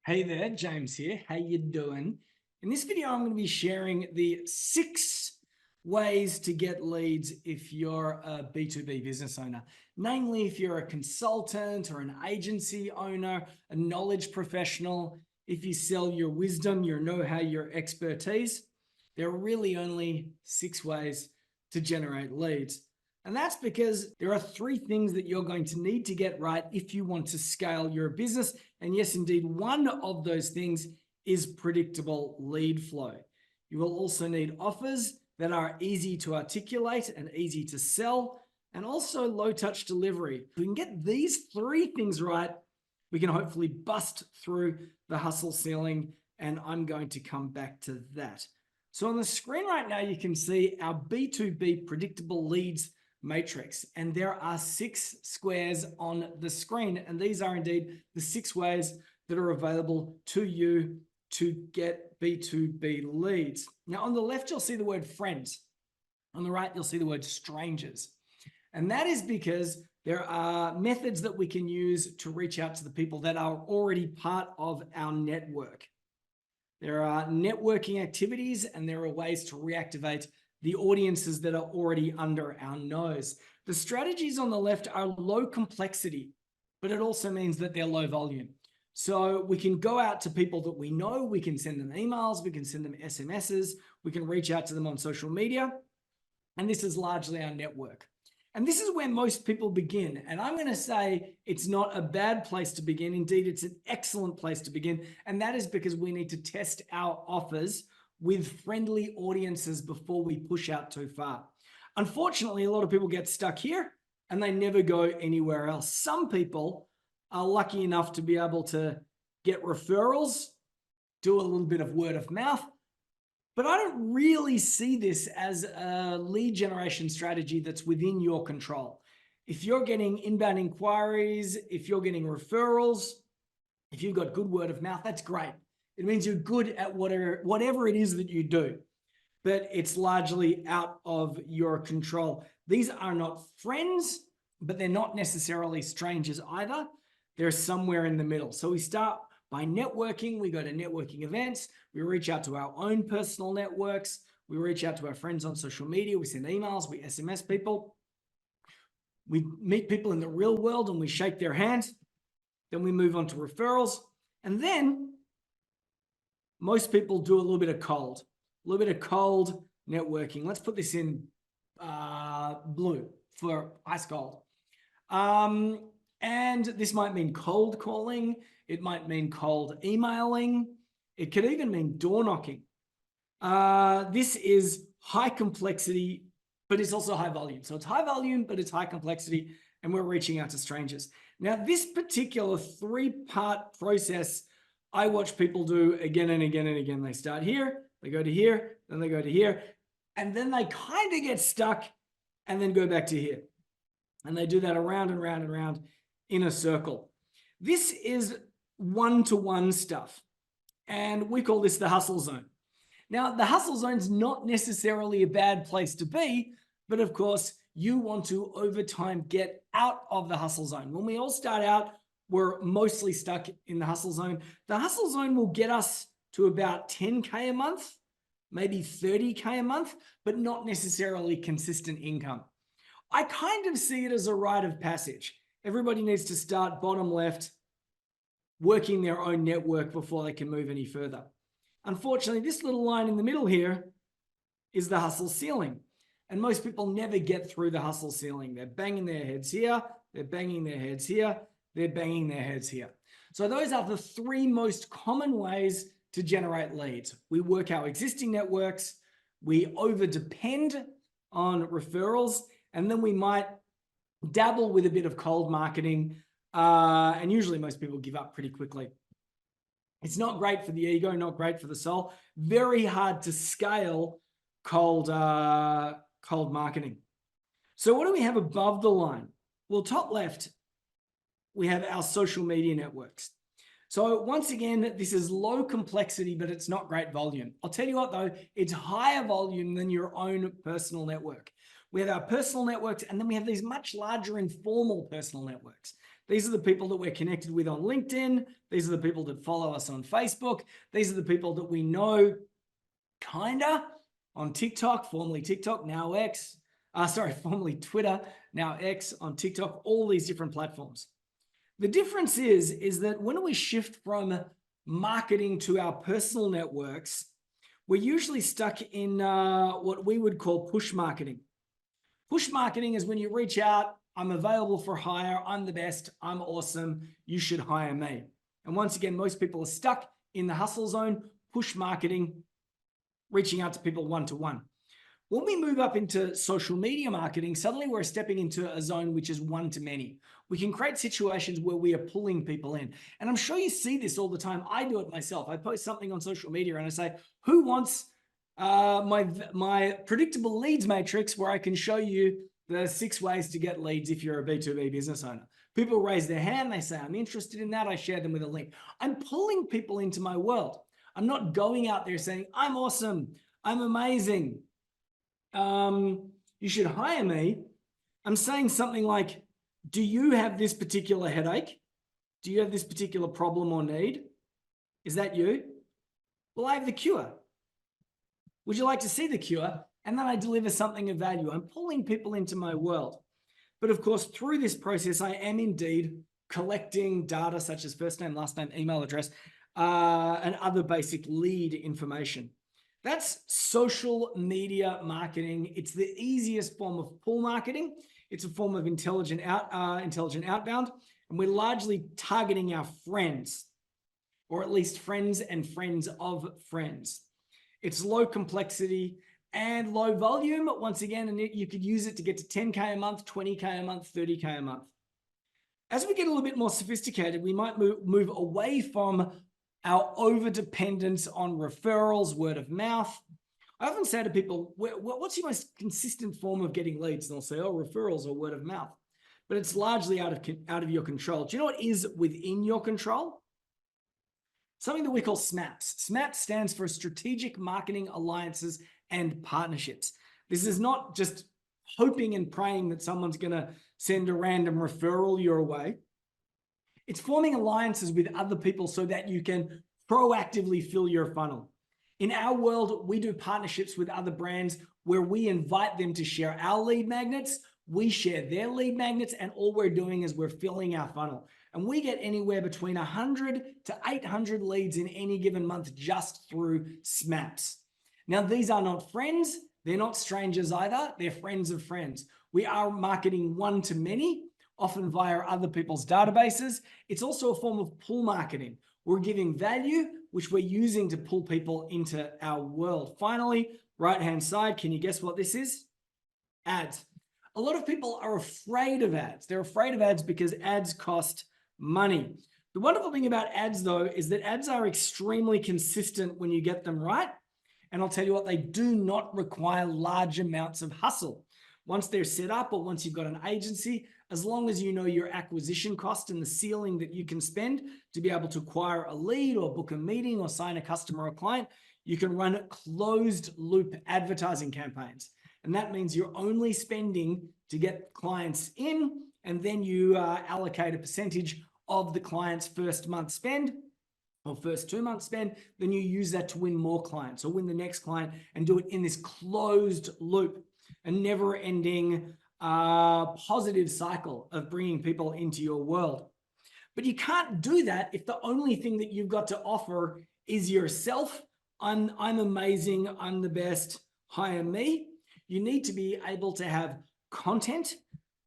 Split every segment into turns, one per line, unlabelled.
Hey there, James here. How you doing? In this video, I'm going to be sharing the 6 ways to get leads if you're a B2B business owner. Namely, if you're a consultant or an agency owner, a knowledge professional, if you sell your wisdom, your know-how, your expertise, there are really only 6 ways to generate leads. And that's because there are 3 things that you're going to need to get right if you want to scale your business. And yes, indeed, one of those things is predictable lead flow. You will also need offers that are easy to articulate and easy to sell, and also low touch delivery. If we can get these 3 things right, we can hopefully bust through the hustle ceiling, and I'm going to come back to that. So on the screen right now, you can see our B2B predictable leads matrix, and there are 6 squares on the screen, and these are indeed the 6 ways that are available to you to get B2B leads. Now on the left, you'll see the word friends. On the right, you'll see the word strangers. And that is because there are methods that we can use to reach out to the people that are already part of our network. There are networking activities, and there are ways to reactivate the audiences that are already under our nose. The strategies on the left are low complexity, but it also means that they're low volume. So we can go out to people that we know, we can send them emails, we can send them SMSs, we can reach out to them on social media, and this is largely our network. And this is where most people begin. And I'm going to say it's not a bad place to begin. Indeed, it's an excellent place to begin. And that is because we need to test our offers with friendly audiences before we push out too far. Unfortunately, a lot of people get stuck here and they never go anywhere else. Some people are lucky enough to be able to get referrals, do a little bit of word of mouth, but I don't really see this as a lead generation strategy that's within your control. If you're getting inbound inquiries, if you're getting referrals, if you've got good word of mouth, that's great. It means you're good at whatever it is that you do, but it's largely out of your control. These are not friends, but they're not necessarily strangers either. They're somewhere in the middle. So we start by networking. We go to networking events. We reach out to our own personal networks. We reach out to our friends on social media. We send emails. We SMS people. We meet people in the real world and we shake their hand. Then we move on to referrals. And then most people do a little bit of cold networking. Let's put this in blue for ice cold. And this might mean cold calling. It might mean cold emailing. It could even mean door knocking. This is high complexity, but it's also high volume. So it's high volume, but it's high complexity, and we're reaching out to strangers. Now, this particular 3-part process, I watch people do again and again and again. They start here, they go to here, then they go to here, and then they kind of get stuck and then go back to here. And they do that around and round and round in a circle. This is one-to-one stuff, and we call this the hustle zone. Now, the hustle zone is not necessarily a bad place to be, but of course, you want to, over time, get out of the hustle zone. When we all start out, we're mostly stuck in the hustle zone. The hustle zone will get us to about 10K a month, maybe 30K a month, but not necessarily consistent income. I kind of see it as a rite of passage. Everybody needs to start bottom left, working their own network before they can move any further. Unfortunately, this little line in the middle here is the hustle ceiling. And most people never get through the hustle ceiling. They're banging their heads here, they're banging their heads here, they're banging their heads here. So those are the 3 most common ways to generate leads. We work our existing networks, we over-depend on referrals, and then we might dabble with a bit of cold marketing, and usually most people give up pretty quickly. It's not great for the ego, not great for the soul. Very hard to scale cold marketing. So what do we have above the line? Well, top left, we have our social media networks. So once again, this is low complexity, but it's not great volume. I'll tell you what though, it's higher volume than your own personal network. We have our personal networks, and then we have these much larger informal personal networks. These are the people that we're connected with on LinkedIn. These are the people that follow us on Facebook. These are the people that we know kinda on TikTok, formerly TikTok, now X. Formerly Twitter, now X, on TikTok, all these different platforms. The difference is that when we shift from marketing to our personal networks, we're usually stuck in what we would call push marketing. Push marketing is when you reach out, I'm available for hire, I'm the best, I'm awesome, you should hire me. And once again, most people are stuck in the hustle zone, push marketing, reaching out to people one-to-one. When we move up into social media marketing, suddenly we're stepping into a zone which is one-to-many. We can create situations where we are pulling people in. And I'm sure you see this all the time. I do it myself. I post something on social media and I say, who wants my predictable leads matrix where I can show you the 6 ways to get leads if you're a B2B business owner? People raise their hand. They say, I'm interested in that. I share them with a link. I'm pulling people into my world. I'm not going out there saying, I'm awesome, I'm amazing, you should hire me. I'm saying something like, do you have this particular headache? Do you have this particular problem or need? Is that you? Well, I have the cure. Would you like to see the cure? And then I deliver something of value. I'm pulling people into my world. But of course, through this process, I am indeed collecting data such as first name, last name, email address, and other basic lead information. That's social media marketing. It's the easiest form of pull marketing. It's a form of intelligent outbound, and we're largely targeting our friends, or at least friends and friends of friends. It's low complexity and low volume, once again, and you could use it to get to 10K a month, 20K a month, 30K a month. As we get a little bit more sophisticated, we might move away from our over-dependence on referrals, word of mouth. I often say to people, what's your most consistent form of getting leads? And they'll say, oh, referrals or word of mouth. But it's largely out of your control. Do you know what is within your control? Something that we call SMAPs. SMAPs stands for Strategic Marketing Alliances and Partnerships. This is not just hoping and praying that someone's going to send a random referral your way. It's forming alliances with other people so that you can proactively fill your funnel. In our world, we do partnerships with other brands where we invite them to share our lead magnets, we share their lead magnets, and all we're doing is we're filling our funnel. And we get anywhere between 100 to 800 leads in any given month just through SMAPs. Now, these are not friends. They're not strangers either. They're friends of friends. We are marketing one-to-many, often via other people's databases. It's also a form of pull marketing. We're giving value, which we're using to pull people into our world. Finally, right-hand side, can you guess what this is? Ads. A lot of people are afraid of ads. They're afraid of ads because ads cost money. The wonderful thing about ads, though, is that ads are extremely consistent when you get them right. And I'll tell you what, they do not require large amounts of hustle. Once they're set up, or once you've got an agency, as long as you know your acquisition cost and the ceiling that you can spend to be able to acquire a lead or book a meeting or sign a customer or client, you can run closed loop advertising campaigns. And that means you're only spending to get clients in, and then you allocate a percentage of the client's first month spend or first 2 months spend, then you use that to win more clients or win the next client and do it in this closed loop, a never-ending positive cycle of bringing people into your world. But you can't do that if the only thing that you've got to offer is yourself. I'm amazing, I'm the best, hire me. You need to be able to have content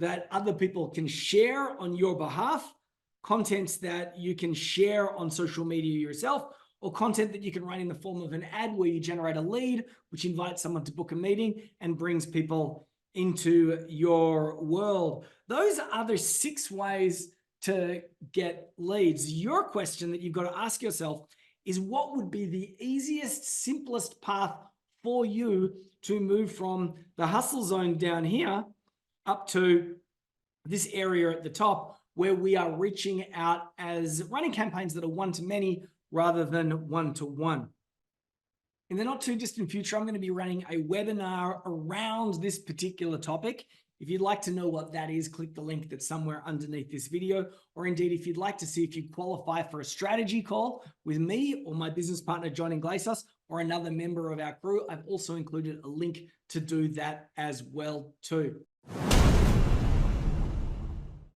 that other people can share on your behalf, contents that you can share on social media yourself, or content that you can run in the form of an ad where you generate a lead, which invites someone to book a meeting and brings people into your world. Those are the 6 ways to get leads. Your question that you've got to ask yourself is, what would be the easiest, simplest path for you to move from the hustle zone down here up to this area at the top, where we are reaching out as running campaigns that are one-to-many rather than one-to-one. In the not too distant future, I'm going to be running a webinar around this particular topic If you'd like to know what that is, click the link that's somewhere underneath this video. Or indeed, if you'd like to see if you qualify for a strategy call with me or my business partner, John Iglesias, or another member of our crew, I've also included a link to do that as well too.